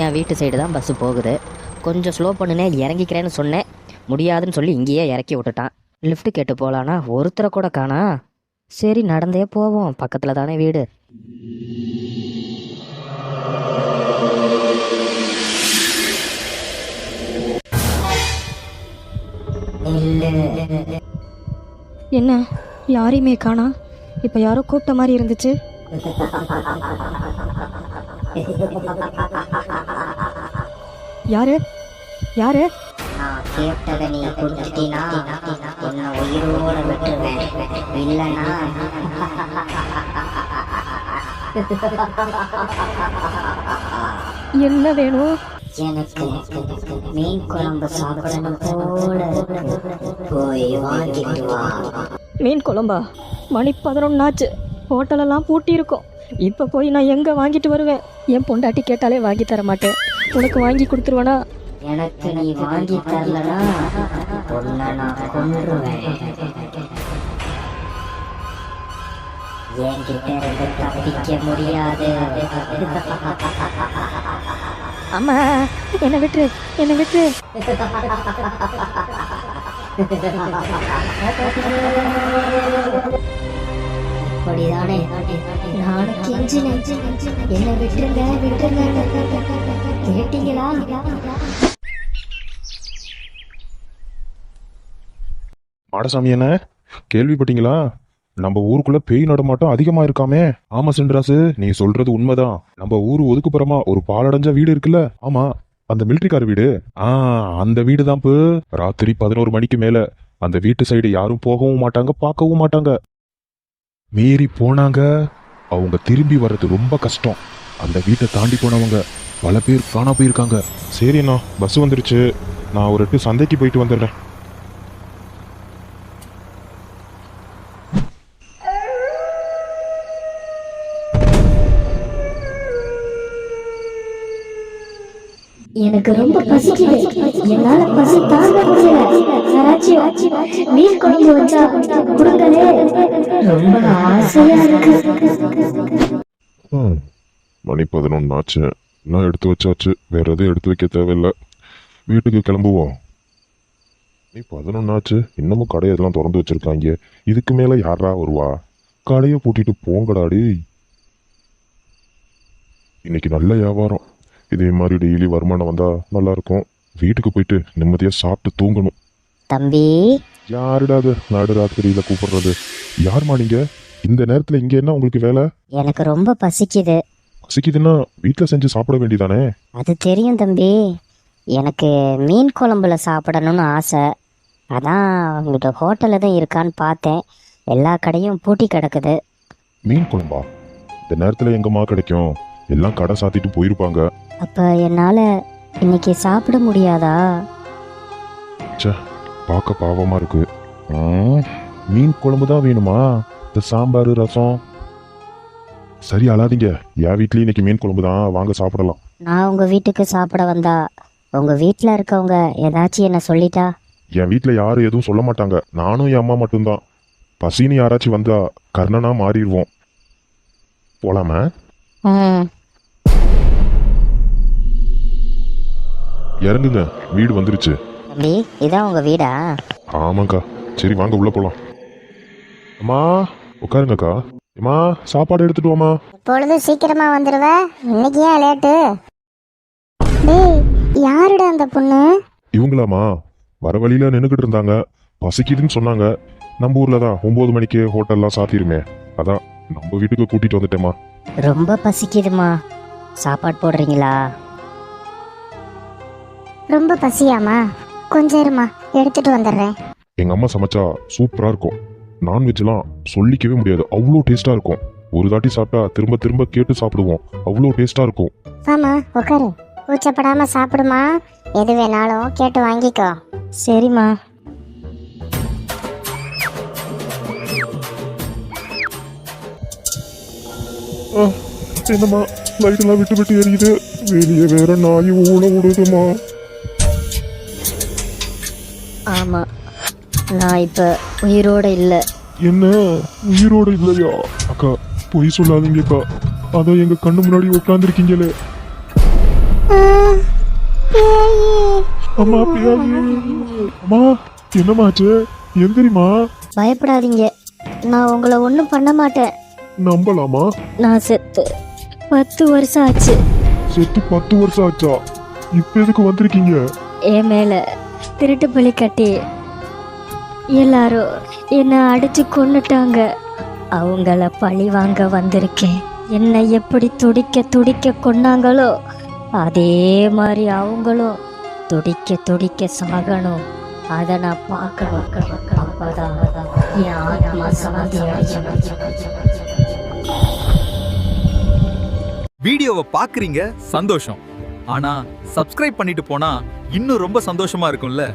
என் வீட்டு சைடு தான் பஸ்ஸு போகுது. கொஞ்சம் ஸ்லோ பண்ணுனே, இறங்கிக்கிறேன்னு சொன்னேன். முடியாதுன்னு சொல்லி இங்கேயே இறக்கி விட்டுட்டான். லிஃப்ட் கேட்டு போகலான்னா ஒருத்தரை கூட காணா. சரி, நடந்தே போவோம், பக்கத்தில் தானே வீடு. என்ன யாரையுமே காணா? இப்போ யாரோ கூப்பிட்ட மாதிரி இருந்துச்சு. யாரு யாரு? நான் கேட்டதை நீ கொடுத்துட்டீனா உன்னை உயிரோட விட்டுருவேன். இல்லைனா என்ன வேணும்? எனக்கு மீன் குழம்பு சாப்பிடணும் போல போய் வாங்கிட்டு வா. மீன் குழம்பா? மணி 11 ஆச்சு. ஹோட்டலெல்லாம் பூட்டி இருக்கும். இப்போ போய் நான் எங்கே வாங்கிட்டு வருவேன்? என் பொண்டாட்டி கேட்டாலே வாங்கி தர மாட்டேன். உனக்கு வாங்கி கொடுத்துருவேனா? எனக்கு நீ வாங்கி தரலனா உன்னை நான் கொன்றுவேன். என்கிட்ட இருந்து தப்பிக்க முடியாது. அம்மா, என்னை விட்டுரு, என்னை விட்டுரு. அப்படிதானே நானும் கெஞ்சினேன், என்னை விட்டுருங்க விட்டுருங்க. கேட்டீங்களா? மாடசாமி, என்ன கேள்விப்பட்டீங்களா? நம்ம ஊருக்குள்ள பேய் நடமாட்டம் அதிகமா இருக்காமே. ஆமா சென்ட்ராசு, நீ சொல்றது உண்மைதான். நம்ம ஊரு ஒதுக்குப்புறமா ஒரு பாலடைஞ்ச வீடு இருக்குல்ல? ஆமா, அந்த மிலிட்டரிக்கார வீடு. அந்த வீடு தான். ராத்திரி 11 மணிக்கு மேல அந்த வீட்டு சைடு யாரும் போகவும் மாட்டாங்க, பார்க்கவும் மாட்டாங்க. மீறி போனாங்க அவங்க திரும்பி வர்றது ரொம்ப கஷ்டம். அந்த வீட்டை தாண்டி போனவங்க பல பேர் காணா போயிருக்காங்க. சரி அண்ணா, பஸ் வந்துருச்சு. நான் ஒரு 8 சந்தைக்கு போயிட்டு வந்துடுறேன். எனக்கு ரொம்ப பசிக்குது. என்னால பசி தாங்க முடியல. யாராச்சும் மீன் குழம்பு வச்சா கொடுங்களே, ரொம்ப ஆசையா இருக்கு. மணி 11 ஆச்சு. நான் எடுத்து வச்சாச்சு, வேற எதுவும் எடுத்து வைக்க தேவையில்லை. வீட்டுக்கு கிளம்புவோம். மணி 11 ஆச்சு, இன்னமும் கடையெல்லாம் திறந்து வச்சிருக்காங்க. இதுக்கு மேல யாரா வருவா? கடையை பூட்டிட்டு போங்கடாடி. இன்னைக்கு நல்ல வியாபாரம். இதே மாதிரி டெய்லி வருமானம் வந்தா நல்லா இருக்கும். வீட்டுக்கு போயிட்டு நிம்மதியா சாப்பிட்டு தூங்கணும். தம்பி, யாருடா அது நடுராத்திரியில கூப்பிடுறது? யாருமா நீங்க? இந்த நேரத்துல இங்க என்ன உங்களுக்கு வேலை? எனக்கு ரொம்ப பசிக்குது. பசிக்குதுன்னா வீட்டுல செஞ்சு சாப்பிட வேண்டியதானே? அது தெரியும் தம்பி. எனக்கு மீன் குழம்புல சாப்பிடணும்னு ஆசை. அதான் உங்கள்கிட்ட ஹோட்டலில் தான் இருக்கான்னு பார்த்தேன். எல்லா கடையும் பூட்டி கிடக்குது. மீன் குழம்பா? இந்த நேரத்துல எங்கம்மா கிடைக்கும்? எல்லாம் கடை சாத்திட்டு போயிருப்பாங்க. அப்போ என்னால் இன்னைக்கு சாப்பிட முடியாதா? பார்க்க பாவமா இருக்கு. மீன் குழம்பு தான் வேணுமா? இந்த சாம்பார் ரசம் சரி, அழாதீங்க. என் வீட்லயும் இன்னைக்கு மீன் குழம்பு தான், வாங்க சாப்பிடலாம். நான் உங்கள் வீட்டுக்கு சாப்பிட வந்தா உங்கள் வீட்டில் இருக்கவங்க ஏதாச்சும் என்ன சொல்லிட்டா? என் வீட்டில் யாரும் எதுவும் சொல்ல மாட்டாங்க. நானும் என் அம்மா மட்டும்தான். பசின்னு யாராச்சும் வந்தா கர்ணனா மாறிடுவோம். போலாமா? இறங்குங்க, வீடு வந்துருச்சு. தம்பி, இதான் உங்கள் வீடா? ஆமாக்கா. சரி வாங்க உள்ள போலாம். அம்மா உட்காருங்கக்கா. அம்மா சாப்பாடு எடுத்துட்டு வாமா. இப்பொழுது சீக்கிரமா வந்துடுவ, இன்னைக்கு ஏன் லேட்டு? டேய், யாருடா அந்த பொண்ணு? இவங்களாமா? வர வழியில நின்றுக்கிட்டு இருந்தாங்க, பசிக்குதுன்னு சொன்னாங்க. நம்ம ஊர்ல தான் 9 மணிக்கு ஹோட்டல்லாம் சாத்திருமே, அதான் நம்ம வீட்டுக்கு கூட்டிட்டு வந்துட்டேம்மா. ரொம்ப பசிக்குதுமா, சாப்பாடு போடுறீங்களா? ரொம்ப பசியாமா? கொஞ்சம் இருமா, எடுத்துட்டு வந்துடுறேன். எங்க அம்மா சமைச்சா சூப்பரா இருக்கும். நான்வெஜ்லாம் சொல்லிக்கவே முடியாது, அவ்வளோ டேஸ்டா இருக்கும். ஒரு தாட்டி சாப்பிட்டா திரும்ப திரும்ப கேட்டு சாப்பிடுவோம், அவ்வளோ டேஸ்டா இருக்கும். ஆமா, உட்காரு. கூச்சப்படாம சாப்பிடுமா, எது வேணாலும் கேட்டு வாங்கிக்கோ. சரிம்மா. என்னம்மா லைட்டெல்லாம் விட்டு விட்டு எரியுது, வெளியே வேற நாய் ஊழ விடுதுமா. ஆமா, நான் இப்ப உயிரோட இல்ல. என்ன உயிரோட இல்லையா? அக்கா பொய் சொல்லாதீங்கக்கா, அதான் எங்க கண்ணு முன்னாடி உட்காந்துருக்கீங்களே. பேயி. அம்மா பியாயி. அம்மா என்னமாச்சு எந்திரிமா. பயப்படாதீங்க, நான் உங்களை ஒன்றும் பண்ண மாட்டேன். நம்பலாமா? நான் செத்து 10 வருஷம் ஆச்சு. செத்து 10 வருஷம் ஆச்சா? இப்ப எதுக்கு வந்திருக்கீங்க? என் மேலே திருட்டு பலி கட்டி எல்லாரும் என்னை அடிச்சு கொன்னுட்டாங்க. அவங்கள பழி வாங்க வந்திருக்கேன். என்னை எப்படி துடிக்க துடிக்க கொன்னாங்களோ அதே மாதிரி அவங்களும் துடிக்க துடிக்க சாகணும். அதை நான் பார்க்கணும். அப்பதான் என் ஆத்மா சாந்தி அடையும். வீடியோவை பார்க்குறீங்க, சந்தோஷம். ஆனா சப்ஸ்கிரைப் பண்ணிட்டு போனா இன்னும் ரொம்ப சந்தோஷமா இருக்கும்ல.